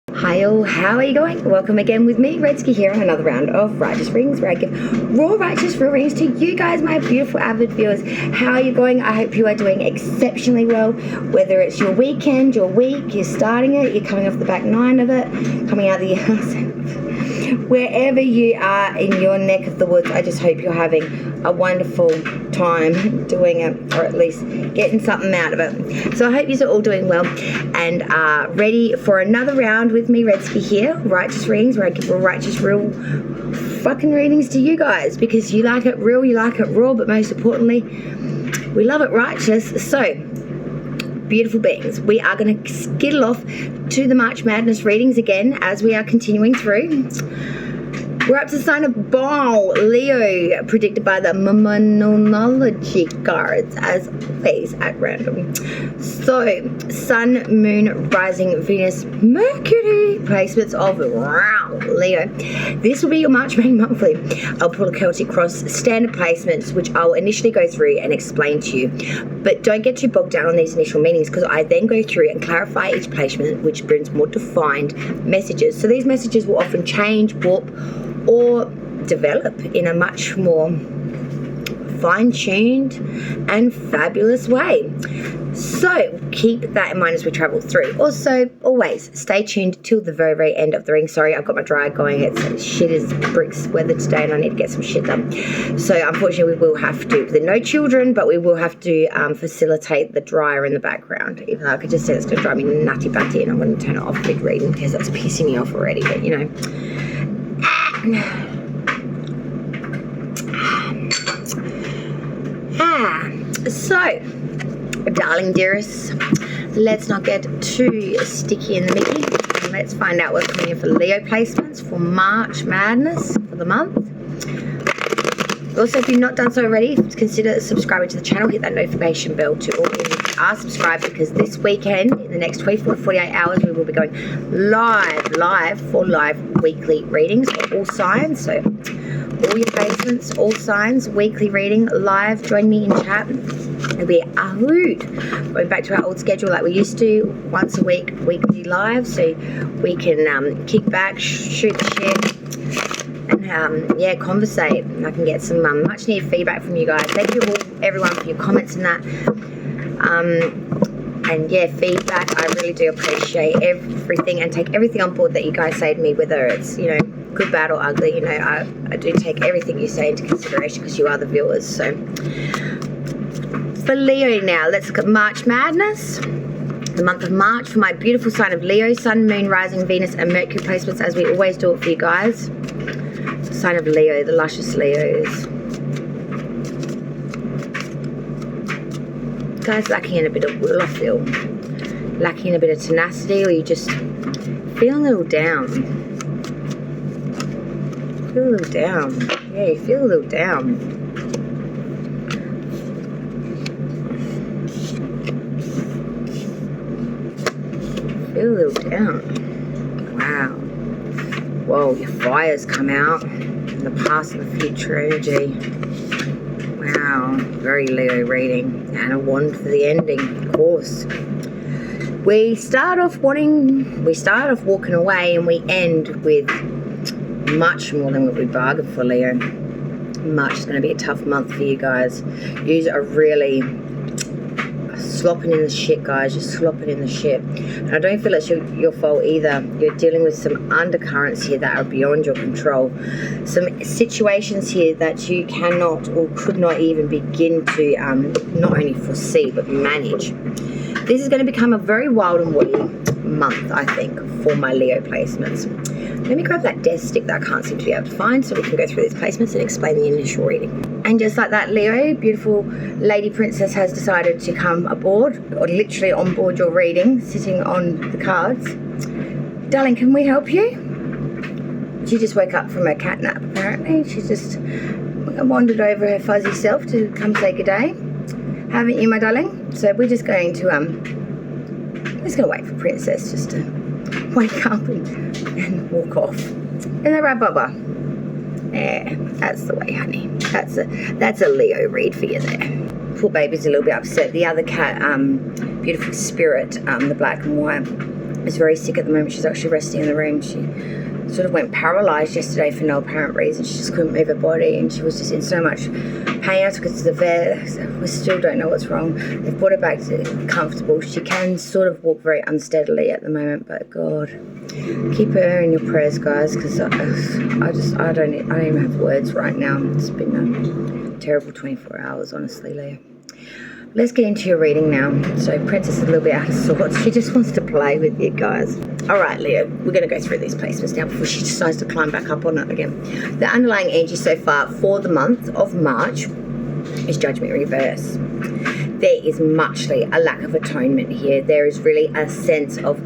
Hi all, how are you going? Welcome again with me, Redsky, here on another round of Righteous Readings, where I give raw righteous real readings to you guys, my beautiful avid viewers. How are you going? I hope you are doing exceptionally well, whether it's your weekend, your week, you're starting it, you're coming off the back nine of it, coming out the wherever you are in your neck of the woods. I just hope you're having a wonderful time doing it, or at least getting something out of it. So I hope you're all doing well and are ready for another round with me, Redsky, here, Righteous Readings, where I give righteous real fucking readings to you guys, because you like it real, you like it raw, but most importantly, we love it righteous. So beautiful beings, we are going to skittle off to the March Madness readings again as we are continuing through. We're up to the sign of Ball, Leo, predicted by the Monology cards, as always at random. So, Sun, Moon, Rising, Venus, Mercury, placements of Leo. This will be your March main monthly. I'll pull a Celtic Cross standard placements, which I'll initially go through and explain to you. But don't get too bogged down on these initial meanings, because I then go through and clarify each placement, which brings more defined messages. So these messages will often change, warp, or develop in a much more fine-tuned and fabulous way. So keep that in mind as we travel through. Also, always stay tuned till the very, very end of the ring. Sorry, I've got my dryer going. It's shit as bricks weather today, and I need to get some shit done. So unfortunately, we will have to, there are no children, but we will have to facilitate the dryer in the background. Even though I could just say it's going to drive me nutty batty, and I'm going to turn it off mid-reading because that's pissing me off already, but you know. So, darling dearest, let's not get too sticky in the mickey. Let's find out what's coming in for Leo placements for March Madness for the month. Also, if you've not done so already, consider subscribing to the channel. Hit that notification bell to all who are subscribed, because this weekend, in the next 24 to 48 hours, we will be going live for live weekly readings for all signs. So all your placements, all signs, weekly reading live. Join me in chat. It'll be a hoot. Going back to our old schedule like we used to, once a week, weekly live, so we can kick back, shoot the shit, and yeah, conversate. And I can get some much needed feedback from you guys. Thank you all, everyone, for your comments and that. And yeah, feedback, I really do appreciate everything and take everything on board that you guys say to me, whether it's, you know, good, bad, or ugly. You know, I do take everything you say into consideration, because you are the viewers. So for Leo now, let's look at March Madness, the month of March, for my beautiful sign of Leo, Sun, Moon, Rising, Venus, and Mercury placements, as we always do it for you guys. Sign of Leo, the luscious Leos. Guys lacking in a bit of will, I feel. Lacking in a bit of tenacity, or you just feel a little down. Feel a little down. Yeah, you feel a little down. Feel a little down. Wow. Whoa, your fire's come out. In the past and the future energy. Wow, very Leo reading, and a wand for the ending, of course. We start off walking away, and we end with much more than what we bargained for, Leo. March is going to be a tough month for you guys. You are really slopping in the shit, guys. You're slopping in the shit. And I don't feel it's your fault either. You're dealing with some undercurrents here that are beyond your control. Some situations here that you cannot or could not even begin to not only foresee but manage. This is going to become a very wild and woolly month, I think, for my Leo placements. Let me grab that death stick that I can't seem to be able to find, so we can go through these placements and explain the initial reading. And just like that, Leo, beautiful Lady Princess has decided to come aboard, or literally on board your reading, sitting on the cards. Darling, can we help you? She just woke up from her cat nap, apparently. She just wandered over her fuzzy self to come say good day. Haven't you, my darling? So we're just going to, wait for Princess just to wake up and walk off. Isn't that right, Bubba? Yeah, that's the way, honey. That's a Leo read for you there. Poor baby's a little bit upset. The other cat, beautiful Spirit, the black and white, is very sick at the moment. She's actually resting in the room. She sort of went paralysed yesterday for no apparent reason. She just couldn't move her body, and she was just in so much pain. I took her to the vet. We still don't know what's wrong. They've brought her back to comfortable. She can sort of walk very unsteadily at the moment, but God, keep her in your prayers, guys, because I don't even have words right now. It's been a terrible 24 hours, honestly, Leo. Let's get into your reading now. So Princess is a little bit out of sorts. She just wants to play with you guys. All right, Leo, we're going to go through these placements now before she decides to climb back up on it again. The underlying energy so far for the month of March is Judgment Reverse. There is muchly a lack of atonement here. There is really a sense of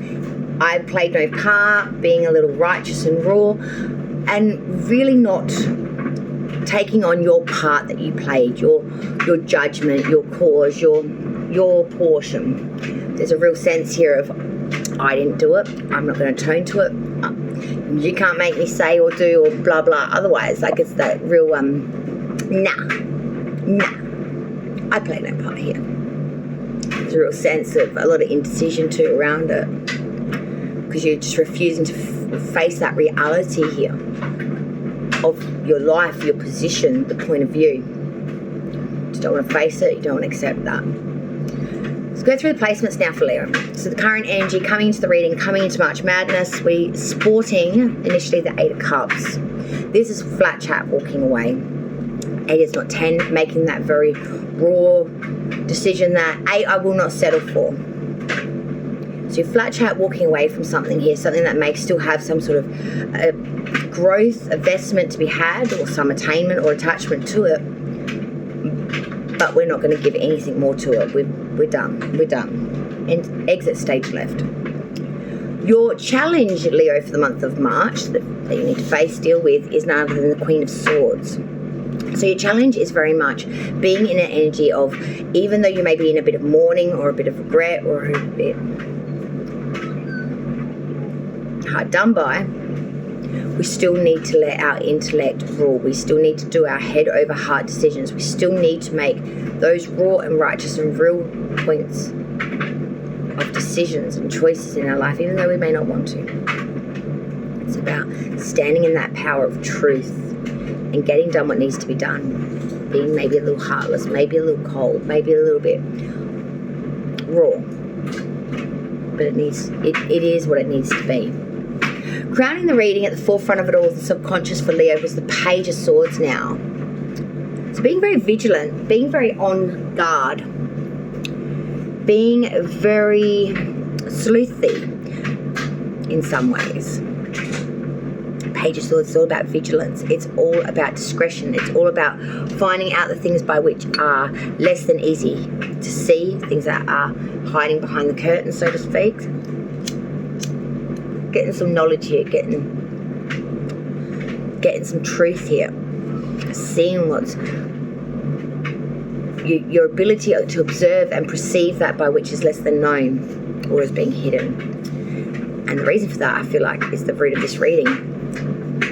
I played no part, being a little righteous and raw, and really not taking on your part that you played, your judgment, your cause, your portion. There's a real sense here of I didn't do it, I'm not going to atone to it, you can't make me say or do or blah blah otherwise. Like, it's that real nah, I played no part here. There's a real sense of a lot of indecision too around it, because you're just refusing to face that reality here of your life, your position, the point of view. You just don't want to face it, you don't want to accept that. Let's go through the placements now for Leo. So the current energy coming into the reading, coming into March Madness, we sporting initially the 8 of Cups. This is flat chat walking away. 8 is not 10, making that very raw decision that 8 I will not settle for. So you're flat chat walking away from something here, something that may still have some sort of growth, investment to be had, or some attainment or attachment to it, but we're not going to give anything more to it. We're done. And exit stage left. Your challenge, Leo, for the month of March that you need to deal with is none other than the Queen of Swords. So your challenge is very much being in an energy of, even though you may be in a bit of mourning or a bit of regret or a bit hard done by, we still need to let our intellect rule. We still need to do our head over heart decisions. We still need to make those raw and righteous and real points of decisions and choices in our life, even though we may not want to. It's about standing in that power of truth and getting done what needs to be done. Being maybe a little heartless, maybe a little cold, maybe a little bit raw. But it is what it needs to be. Crowning the reading at the forefront of it all, the subconscious for Leo, was the Page of Swords now. So being very vigilant, being very on guard, being very sleuthy in some ways. Page of Swords is all about vigilance. It's all about discretion. It's all about finding out the things by which are less than easy to see, things that are hiding behind the curtain, so to speak. Getting some knowledge here, getting some truth here, seeing what's your ability to observe and perceive that by which is less than known or is being hidden. And the reason for that, I feel like, is the root of this reading.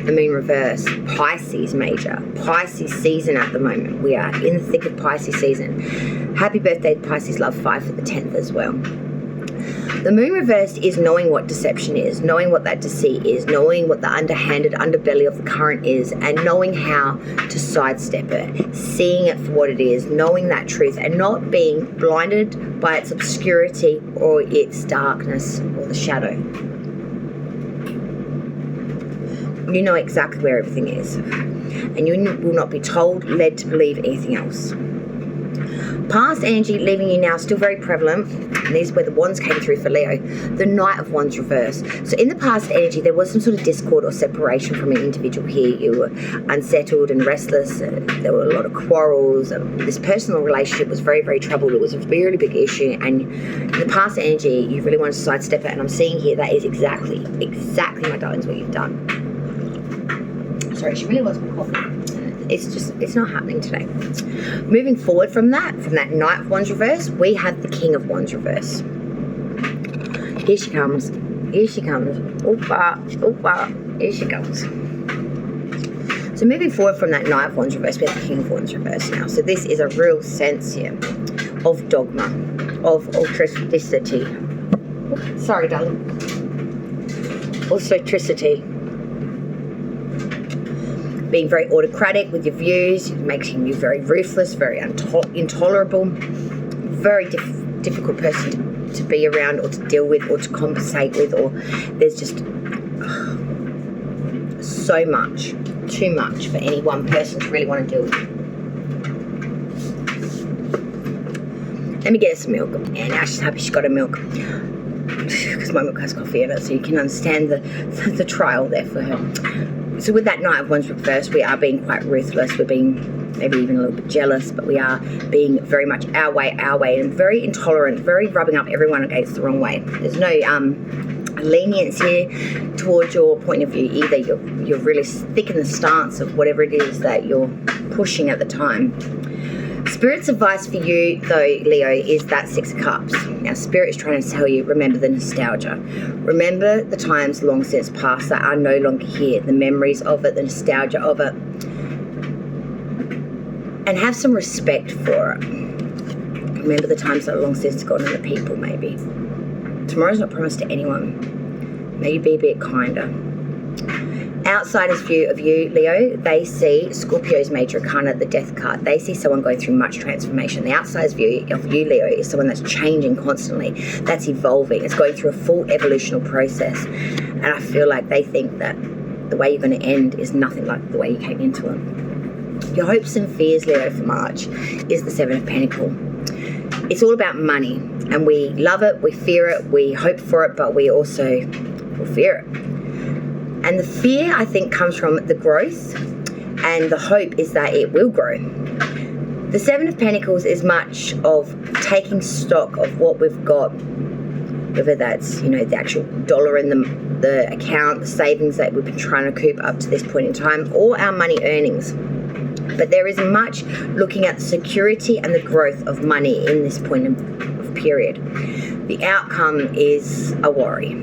The Moon reverse, Pisces major, Pisces season at the moment. We are in the thick of Pisces season. Happy birthday, Pisces Love 5 for the 10th as well. The Moon reversed is knowing what deception is, knowing what that deceit is, knowing what the underhanded underbelly of the current is, and knowing how to sidestep it, seeing it for what it is, knowing that truth, and not being blinded by its obscurity or its darkness or the shadow. You know exactly where everything is, and you will not be led to believe anything else. Past energy leaving you now still very prevalent, and these is where the wands came through for Leo. The Knight of Wands reverse. So in the past energy, there was some sort of discord or separation from an individual here. You were unsettled and restless. There were a lot of quarrels. This personal relationship was very, very troubled. It was a really big issue, and in the past energy, you really wanted to sidestep it, and I'm seeing here that is exactly, my darlings, what you've done. Sorry, she really wants my coffee. It's not happening today. Moving forward from that Knight of Wands reverse, we have the King of Wands reverse. Here she comes. Here she comes. Opa. Here she comes. So moving forward from that Knight of Wands reverse, we have the King of Wands reverse now. So this is a real sense here of dogma, of authenticity. Sorry, darling. autocracy. Being very autocratic with your views, making you very ruthless, very intolerable, very difficult person to be around or to deal with or to compensate with, or there's just so much, too much for any one person to really want to deal with. Let me get her some milk. And now she's happy she's got her milk, because my milk has coffee in it, so you can understand the trial there for her. So with that Knight of Wands reversed, we are being quite ruthless. We're being maybe even a little bit jealous, but we are being very much our way, and very intolerant, very rubbing up everyone against the wrong way. There's no lenience here towards your point of view either. You're really thick in the stance of whatever it is that you're pushing at the time. Spirit's advice for you, though, Leo, is that Six of Cups. Now, Spirit is trying to tell you, remember the nostalgia. Remember the times long since past that are no longer here, the memories of it, the nostalgia of it. And have some respect for it. Remember the times that are long since gone and the people, maybe. Tomorrow's not promised to anyone. Maybe be a bit kinder. Outsiders' view of you, Leo, they see Scorpio's major arcana, the death card. They see someone going through much transformation. The outsider's view of you, Leo, is someone that's changing constantly, that's evolving. It's going through a full evolutional process. And I feel like they think that the way you're going to end is nothing like the way you came into it. Your hopes and fears, Leo, for March is the Seven of Pentacles. It's all about money. And we love it, we fear it, we hope for it, but we also will fear it. And the fear, I think, comes from the growth, and the hope is that it will grow. The Seven of Pentacles is much of taking stock of what we've got, whether that's, you know, the actual dollar in the account, the savings that we've been trying to coop up to this point in time, or our money earnings. But there is much looking at the security and the growth of money in this point of period. The outcome is a worry.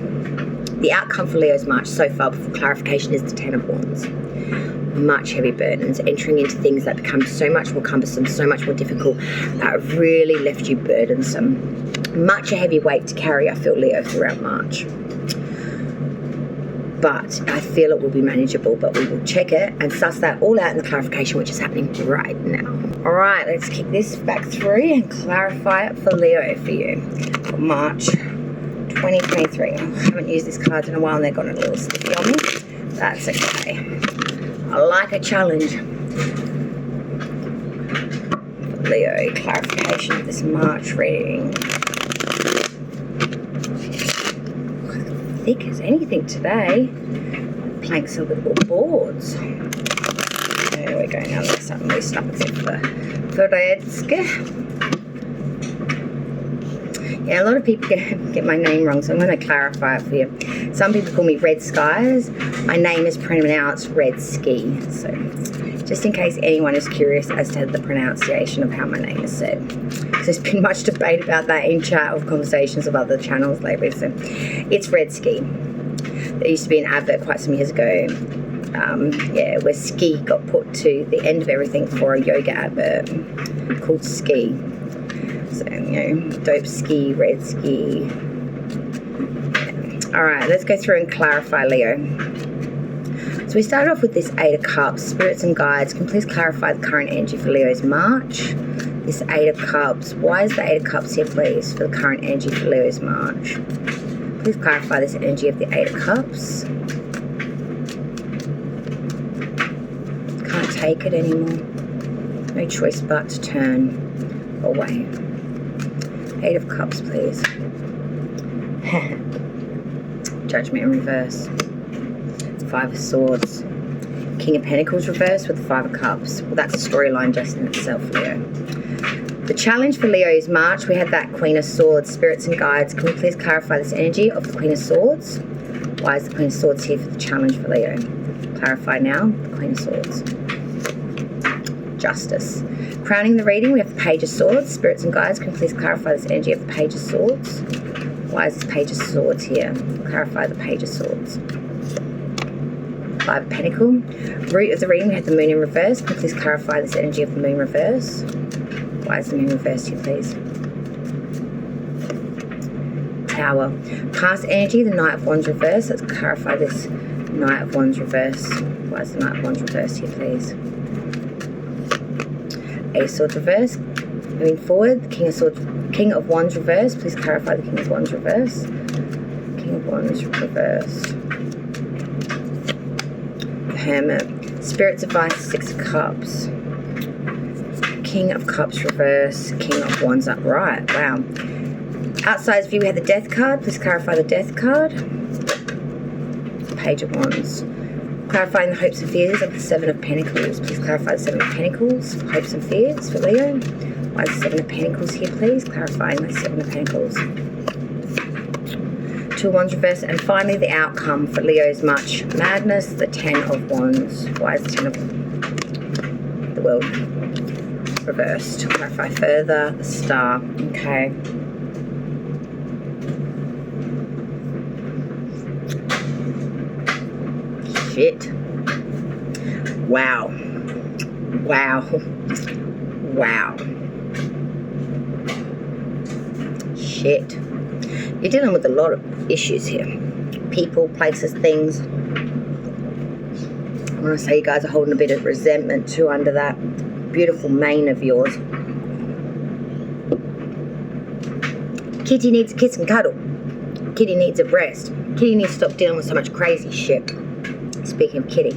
The outcome for Leo's March so far, for clarification, is the Ten of Wands. Much heavy burdens, entering into things that become so much more cumbersome, so much more difficult, that have really left you burdensome. Much a heavy weight to carry, I feel, Leo, throughout March. But I feel it will be manageable, but we will check it and suss that all out in the clarification, which is happening right now. All right, let's kick this back through and clarify it for Leo for you for March 2023. I haven't used these cards in a while and they've gone a little sticky on me. That's okay. I like a challenge. Leo, clarification of this March reading. Thick as anything today. Planks are little boards. There we go. Now let's have loosed up a bit for Redske. Yeah, a lot of people get my name wrong, so I'm going to clarify it for you. Some people call me Red Skies. My name is pronounced Red Ski. So just in case anyone is curious as to the pronunciation of how my name is said. So there's been much debate about that in chat of conversations of other channels lately. So it's Red Ski. There used to be an advert quite some years ago, where ski got put to the end of everything for a yoga advert called Ski. So, you know, dope ski, red ski. Yeah. All right, let's go through and clarify, Leo. So we started off with this Eight of Cups. Spirits and guides, can you please clarify the current energy for Leo's March? This Eight of Cups. Why is the Eight of Cups here, please, for the current energy for Leo's March? Please clarify this energy of the Eight of Cups. Can't take it anymore. No choice but to turn away. Eight of Cups, please. Judgment in reverse. Five of Swords. King of Pentacles reversed with the Five of Cups. Well, that's a storyline just in itself, Leo. The challenge for Leo is March. We had that Queen of Swords, Spirits and Guides. Can we please clarify this energy of the Queen of Swords? Why is the Queen of Swords here for the challenge for Leo? Clarify now, the Queen of Swords. Justice. Crowning the reading, we have the Page of Swords, Spirits and Guides. Can you please clarify this energy of the Page of Swords? Why is this Page of Swords here? Clarify the Page of Swords. Five of Pentacles. Root of the reading, we have the Moon in reverse. Can you please clarify this energy of the Moon reverse? Why is the Moon reversed here, please? power. Past energy, the Knight of Wands reverse. Let's clarify this Knight of Wands reverse. Why is the Knight of Wands reverse here, please? Ace of Swords reverse. Moving forward, the King of Wands reverse. Please clarify the King of Wands reverse. King of Wands reverse. Hermit. Spirit's advice, Six of Cups. King of Cups reverse. King of Wands upright. Wow. Outside's view, we had the Death card. Please clarify the Death card. Page of Wands. Clarifying the hopes and fears of the Seven of Pentacles. Please clarify the Seven of Pentacles. Hopes and fears for Leo. Why is the Seven of Pentacles here, please? Clarifying the Seven of Pentacles. Two of Wands reverse. And finally, the outcome for Leo's much madness. The Ten of Wands. Why is the Ten of the World reversed? Clarify further. The Star. Okay. Shit. Wow. Wow. Wow. Shit. You're dealing with a lot of issues here. People, places, things. I want to say you guys are holding a bit of resentment too under that beautiful mane of yours. Kitty needs a kiss and cuddle. Kitty needs a breast. Kitty needs to stop dealing with so much crazy shit. Speaking of Kitty,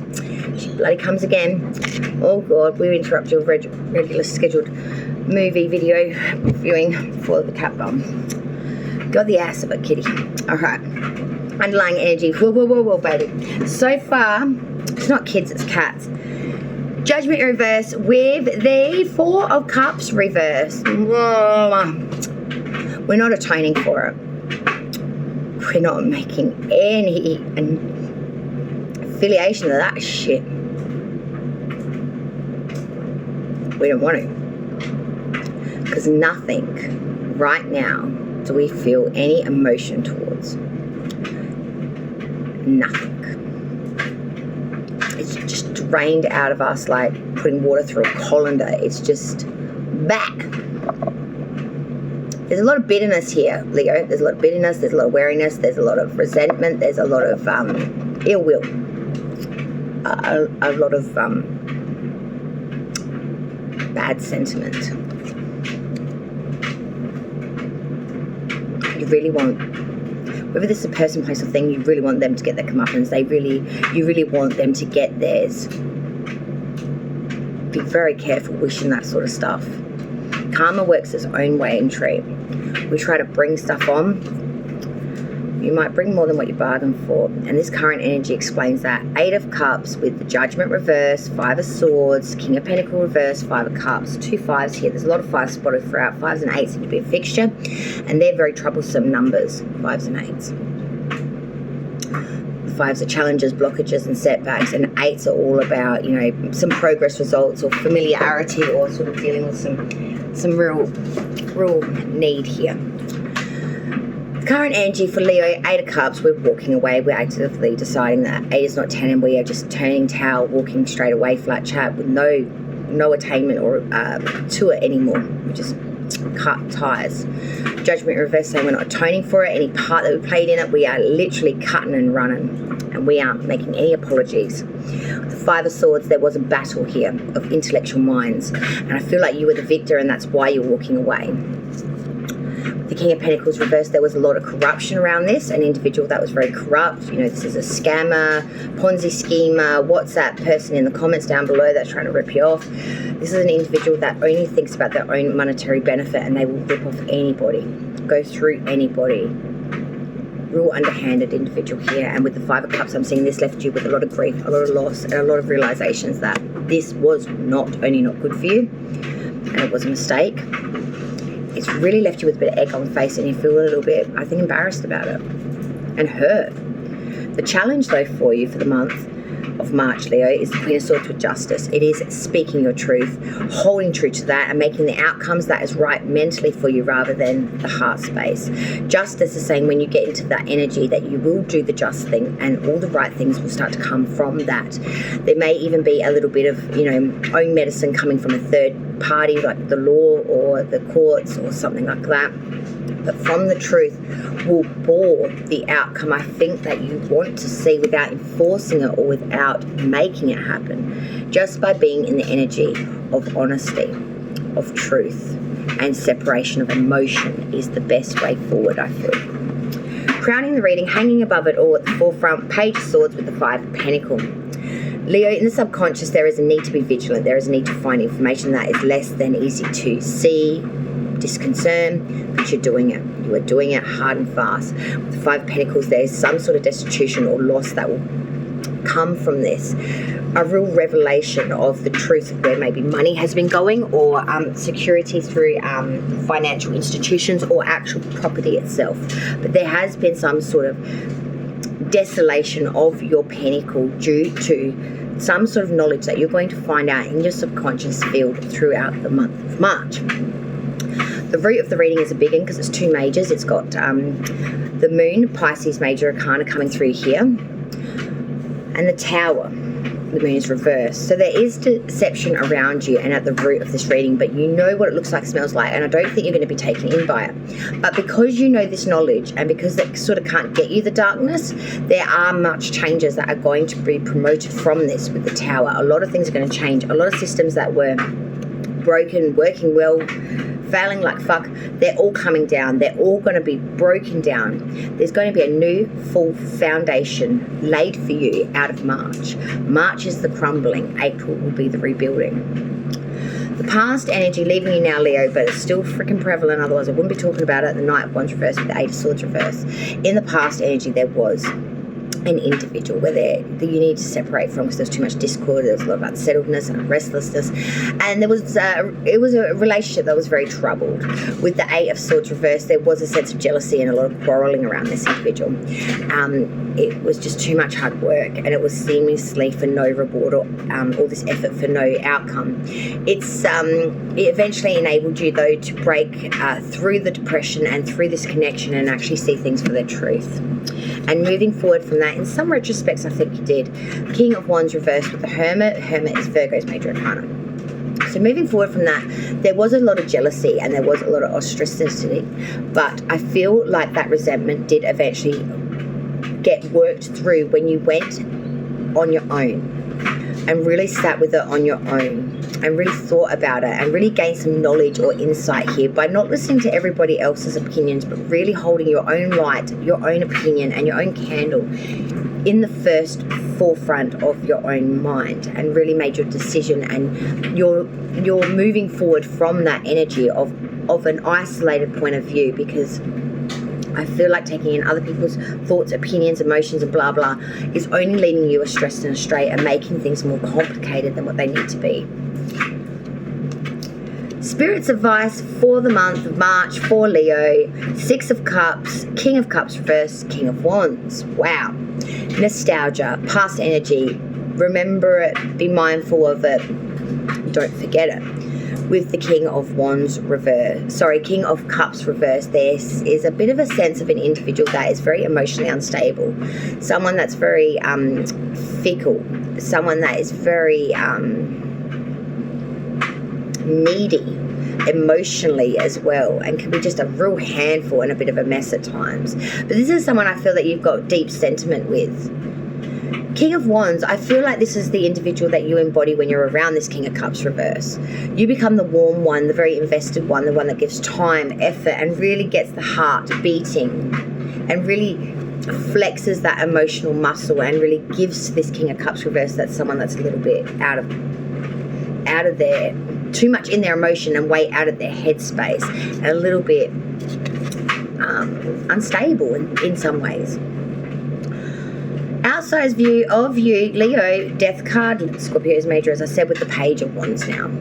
she bloody comes again. Oh God, we interrupt your regular scheduled movie video viewing for the cat bum. Got the ass of it, Kitty. Alright. Underlying energy. Whoa, whoa, whoa, whoa, baby. So far, it's not kids, it's cats. Judgment reverse with the Four of Cups reverse. Whoa. We're not atoning for it. We're not making any affiliation of that shit. We don't want to. Because nothing right now do we feel any emotion towards. Nothing. It's just drained out of us like putting water through a colander. It's just back. There's a lot of bitterness here, Leo. There's a lot of bitterness, there's a lot of wariness, there's a lot of resentment, there's a lot of ill will. A lot of bad sentiment. You really want, whether this is a person, place, or thing, you really want them to get their comeuppance. You really want them to get theirs. Be very careful wishing that sort of stuff. Karma works its own way in tree. We try to bring stuff on. You might bring more than what you bargained for. And this current energy explains that. Eight of Cups with the Judgment reverse, Five of Swords, King of Pentacles reverse, Five of Cups. Two fives here. There's a lot of fives spotted throughout. Fives and eights seem to be a fixture. And they're very troublesome numbers, fives and eights. The fives are challenges, blockages, and setbacks. And eights are all about, you know, some progress results or familiarity or sort of dealing with some real need here. Current energy for Leo, Eight of Cups, we're walking away. We're actively deciding that 8 is not 10 and we are just turning tail, walking straight away, flat chat with no attainment or to it anymore. We just cut ties. Judgment reverse saying we're not atoning for it. Any part that we played in it, we are literally cutting and running. And we aren't making any apologies. The Five of Swords, there was a battle here of intellectual minds. And I feel like you were the victor and that's why you're walking away. The King of Pentacles reversed, there was a lot of corruption around this, an individual that was very corrupt. You know, this is a scammer, Ponzi schemer, what's that person in the comments down below that's trying to rip you off. This is an individual that only thinks about their own monetary benefit and they will rip off anybody, go through anybody. Real underhanded individual here. And with the Five of Cups, I'm seeing this left you with a lot of grief, a lot of loss, and a lot of realizations that this was not only not good for you, and it was a mistake. It's really left you with a bit of egg on the face and you feel a little bit, I think, embarrassed about it and hurt. The challenge, though, for you for the month of March, Leo, is the Queen of Swords with justice. It is speaking your truth, holding true to that and making the outcomes that is right mentally for you rather than the heart space. Justice is saying when you get into that energy that you will do the just thing and all the right things will start to come from that. There may even be a little bit of, you know, own medicine coming from a third party like the law or the courts or something like that. but from the truth will bore the outcome I think that you want to see without enforcing it or without making it happen. Just by being in the energy of honesty, of truth, and separation of emotion is the best way forward, I feel. Crowning the reading, hanging above it all at the forefront, Page of Swords with the Five of Pentacles. Leo, in the subconscious, there is a need to be vigilant. There is a need to find information that is less than easy to see, disconcern, but you're doing it. You are doing it hard and fast. With the Five of Pentacles, there is some sort of destitution or loss that will come from this. A real revelation of the truth of where maybe money has been going, or security through financial institutions or actual property itself. But there has been some sort of desolation of your pentacle due to some sort of knowledge that you're going to find out in your subconscious field throughout the month of March. The root of the reading is a big one because it's two majors. It's got the Moon, Pisces Major Arcana coming through here, and the Tower. The Moon is reversed. So there is deception around you and at the root of this reading, but you know what it looks like, smells like, and I don't think you're going to be taken in by it. But because you know this knowledge, and because that sort of can't get you the darkness, there are much changes that are going to be promoted from this with the Tower. A lot of things are going to change. A lot of systems that were broken, working well, failing like fuck, they're all coming down. They're all going to be broken down. There's going to be a new full foundation laid for you out of March. March is the crumbling. April will be the rebuilding. The past energy leaving you now, Leo, but it's still freaking prevalent, otherwise I wouldn't be talking about it. The Knight of Wands reversed with the Eight of Swords reversed. In the past energy, there was an individual where you need to separate from, because there's too much discord. There was a lot of unsettledness and restlessness, and there was it was a relationship that was very troubled. With the Eight of Swords reversed, there was a sense of jealousy and a lot of quarreling around this individual. It was just too much hard work, and it was seamlessly for no reward, or all this effort for no outcome. It eventually enabled you, though, to break through the depression and through this connection and actually see things for their truth. And moving forward from that, in some retrospects, I think you did. King of Wands reversed with the Hermit. Hermit is Virgo's major arcana. So moving forward from that, there was a lot of jealousy and there was a lot of ostracity. But I feel like that resentment did eventually get worked through when you went on your own and really sat with it on your own and really thought about it and really gained some knowledge or insight here by not listening to everybody else's opinions, but really holding your own light, your own opinion and your own candle in the first forefront of your own mind, and really made your decision, and you're moving forward from that energy of an isolated point of view, because I feel like taking in other people's thoughts, opinions, emotions, and blah, blah, is only leading you astray and astray and making things more complicated than what they need to be. Spirit's advice for the month of March for Leo: Six of Cups, King of Cups reversed, King of Wands. Wow. Nostalgia, past energy. Remember it, be mindful of it, don't forget it. With the King of Wands reverse, King of Cups reverse, there is a bit of a sense of an individual that is very emotionally unstable, someone that's very fickle, someone that is very needy emotionally as well, and can be just a real handful and a bit of a mess at times. But this is someone I feel that you've got deep sentiment with. King of Wands, I feel like this is the individual that you embody when you're around this King of Cups reverse. You become the warm one, the very invested one, the one that gives time, effort, and really gets the heart beating and really flexes that emotional muscle and really gives to this King of Cups reverse that's someone that's a little bit out of their, too much in their emotion and way out of their headspace, and a little bit unstable in some ways. Outside view of you, Leo, Death card, Scorpio's major, as I said, with the Page of Wands now.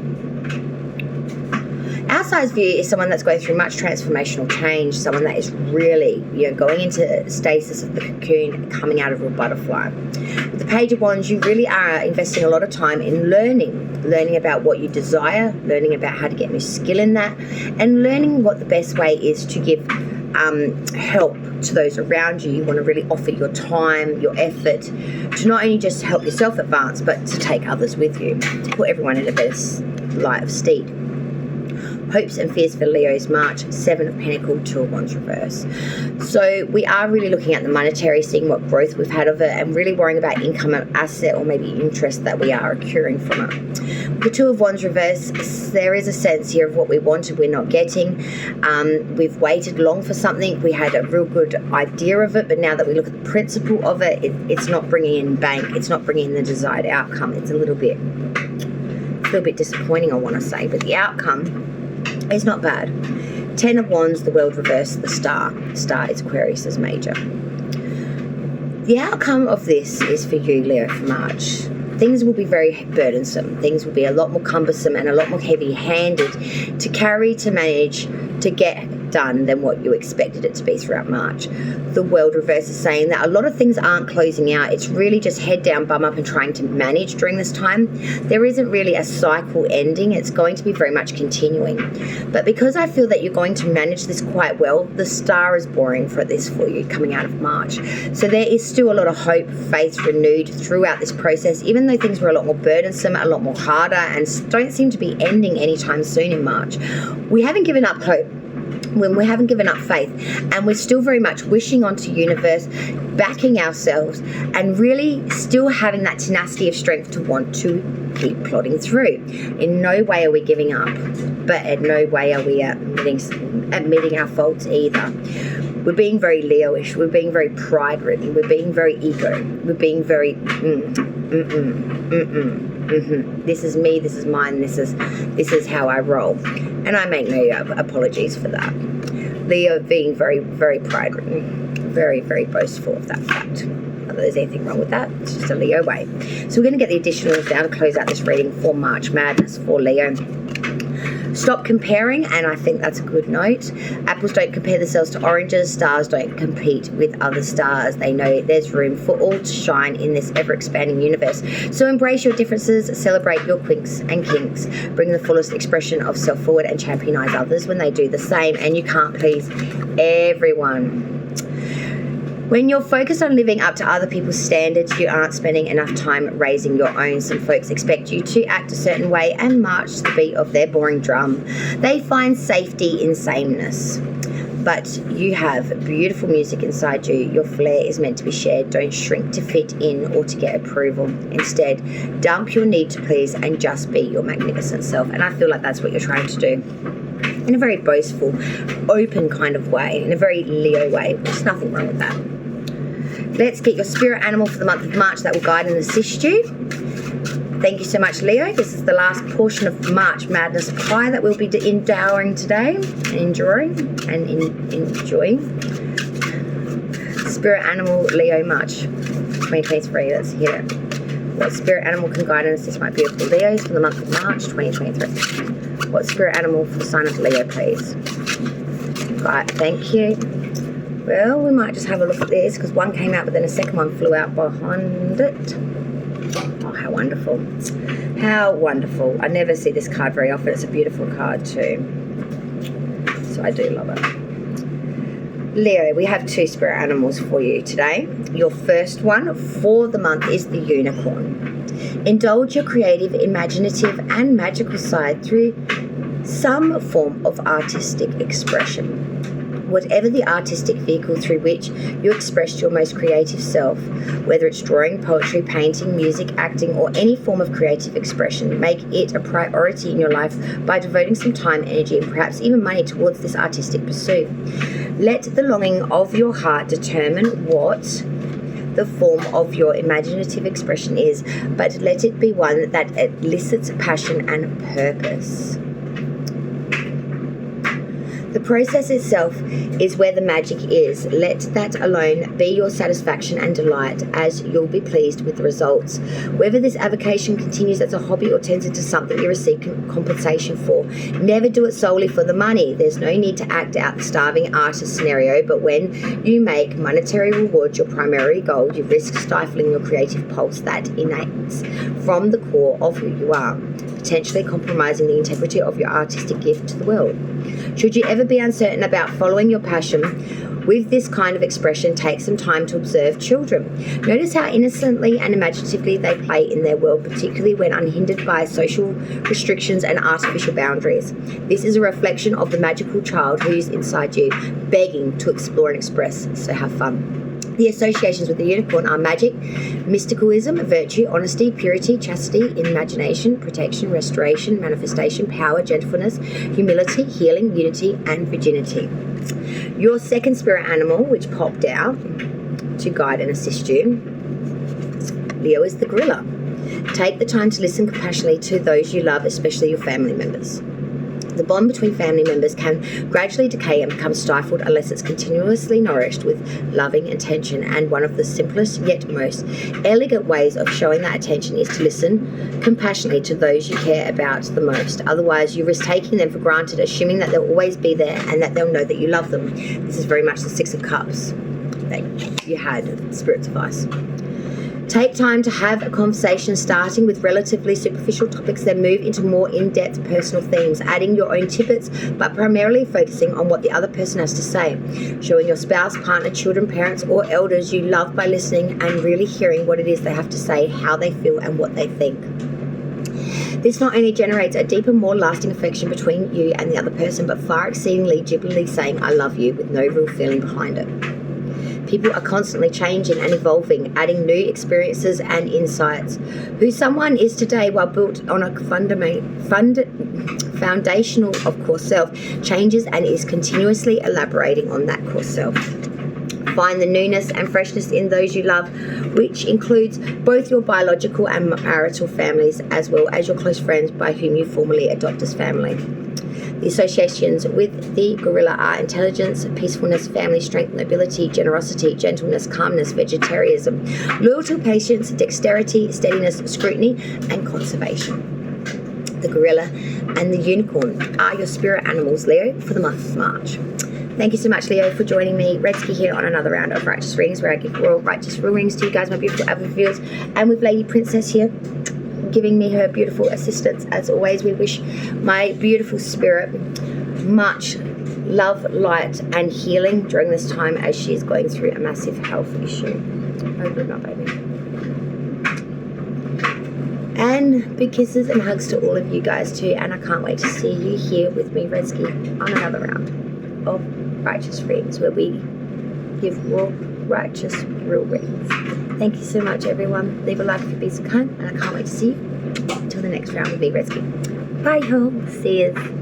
Outside view is someone that's going through much transformational change, someone that is really, going into stasis of the cocoon, coming out of a butterfly. With the Page of Wands, you really are investing a lot of time in learning about what you desire, learning about how to get new skill in that, and learning what the best way is to give help to those around you. You want to really offer your time, your effort, to not only just help yourself advance, but to take others with you, to put everyone in a better light of stead. hopes and fears for Leo's March, 7 of Pentacles, 2 of Wands reverse. So we are really looking at the monetary, seeing what growth we've had of it, and really worrying about income and asset or maybe interest that we are accruing from it. The 2 of Wands reverse, there is a sense here of what we wanted we're not getting. We've waited long for something. We had a real good idea of it, but now that we look at the principle of it, it's not bringing in bank. It's not bringing in the desired outcome. It's a little bit disappointing, I want to say, but the outcome is not bad. 10 of Wands, the World reverse, the Star. Star is Aquarius' major. The outcome of this is for you, Leo, for March. Things will be very burdensome. Things will be a lot more cumbersome and a lot more heavy-handed to carry, to manage, to get done than what you expected it to be throughout March. The World reverse is saying that a lot of things aren't closing out. It's really just head down, bum up, and trying to manage during this time. There isn't really a cycle ending. It's going to be very much continuing. But because I feel that you're going to manage this quite well, the Star is boring for this for you coming out of March. So there is still a lot of hope, faith renewed throughout this process, even though things were a lot more burdensome, a lot more harder, and don't seem to be ending anytime soon in March. We haven't given up hope. When we haven't given up faith, and we're still very much wishing onto universe, backing ourselves, and really still having that tenacity of strength to want to keep plodding through. In no way are we giving up, but in no way are we admitting our faults either. We're being very Leo-ish. We're being very pride-ridden. We're being very ego. We're being very This is me. This is mine. This is how I roll, and I make no apologies for that. Leo being very, very pride-ridden, very, very boastful of that fact. Not that there's anything wrong with that. It's just a Leo way. So we're going to get the additionals now to close out this reading for March Madness for Leo. Stop comparing, and I think that's a good note. Apples don't compare themselves to oranges. Stars don't compete with other stars. They know there's room for all to shine in this ever-expanding universe. So embrace your differences, celebrate your quirks and kinks, bring the fullest expression of self forward, and championize others when they do the same. And you can't please everyone. When you're focused on living up to other people's standards, you aren't spending enough time raising your own. Some folks expect you to act a certain way and march to the beat of their boring drum. They find safety in sameness. But you have beautiful music inside you. Your flair is meant to be shared. Don't shrink to fit in or to get approval. Instead, dump your need to please and just be your magnificent self. And I feel like that's what you're trying to do. In a very boastful, open kind of way. In a very Leo way. There's nothing wrong with that. Let's get your spirit animal for the month of March that will guide and assist you. Thank you so much, Leo. This is the last portion of March Madness Supply that we'll be endowing today and enjoying. Spirit animal, Leo, March 2023. Let's hear it. What spirit animal can guide and assist my beautiful Leos for the month of March 2023? What spirit animal for the sign of Leo, please? Right, thank you. Well, we might just have a look at this because one came out, but then a second one flew out behind it. Oh, how wonderful. How wonderful. I never see this card very often. It's a beautiful card too. So I do love it. Leo, we have 2 spirit animals for you today. Your first one for the month is the unicorn. Indulge your creative, imaginative, and magical side through some form of artistic expression. Whatever the artistic vehicle through which you express your most creative self, whether it's drawing, poetry, painting, music, acting, or any form of creative expression, make it a priority in your life by devoting some time, energy, and perhaps even money towards this artistic pursuit. Let the longing of your heart determine what the form of your imaginative expression is, but let it be one that elicits passion and purpose. The process itself is where the magic is. Let that alone be your satisfaction and delight, as you'll be pleased with the results. Whether this avocation continues as a hobby or turns into something you receive compensation for, never do it solely for the money. There's no need to act out the starving artist scenario, but when you make monetary rewards your primary goal, you risk stifling your creative pulse that emanates from the core of who you are, potentially compromising the integrity of your artistic gift to the world. Should you ever be uncertain about following your passion With this kind of expression, take some time to observe children. Notice how innocently and imaginatively they play in their world, particularly when unhindered by social restrictions and artificial boundaries. This is a reflection of the magical child who's inside you, begging to explore and express, so have fun. The associations with the unicorn are magic, mysticalism, virtue, honesty, purity, chastity, imagination, protection, restoration, manifestation, power, gentleness, humility, healing, unity, and virginity. Your second spirit animal, which popped out to guide and assist you, Leo, is the gorilla. Take the time to listen compassionately to those you love, especially your family members. The bond between family members can gradually decay and become stifled unless it's continuously nourished with loving attention, and one of the simplest yet most elegant ways of showing that attention is to listen compassionately to those you care about the most. Otherwise, you risk taking them for granted, assuming that they'll always be there and that they'll know that you love them. This is very much the Six of Cups that you had, Spirit's advice. Take time to have a conversation, starting with relatively superficial topics, then move into more in-depth personal themes, adding your own tidbits, but primarily focusing on what the other person has to say. Showing your spouse, partner, children, parents, or elders you love by listening and really hearing what it is they have to say, how they feel, and what they think. This not only generates a deeper, more lasting affection between you and the other person, but far exceedingly jubilantly saying, I love you, with no real feeling behind it. People are constantly changing and evolving, adding new experiences and insights. Who someone is today, while built on a foundational of core self, changes and is continuously elaborating on that core self. Find the newness and freshness in those you love, which includes both your biological and marital families, as well as your close friends by whom you formally adopt as family. The associations with the gorilla are intelligence, peacefulness, family strength, nobility, generosity, gentleness, calmness, vegetarianism, loyalty, patience, dexterity, steadiness, scrutiny, and conservation. The gorilla and the unicorn are your spirit animals, Leo, for the month of March. Thank you so much, Leo, for joining me. Redsky here on another round of Righteous Readings, where I give royal righteous readings to you guys, my beautiful avid viewers, and with Lady Princess here, giving me her beautiful assistance. As always, we wish my beautiful spirit much love, light, and healing during this time as she is going through a massive health issue. Oh, good night, baby. And big kisses and hugs to all of you guys too, and I can't wait to see you here with me, Redsky, on another round of Righteous Readings, where we give raw, righteous, real readings. Thank you so much, everyone. Leave a like if you be so kind, and I can't wait to see you until the next round with me, Redsky. Bye, y'all. See you.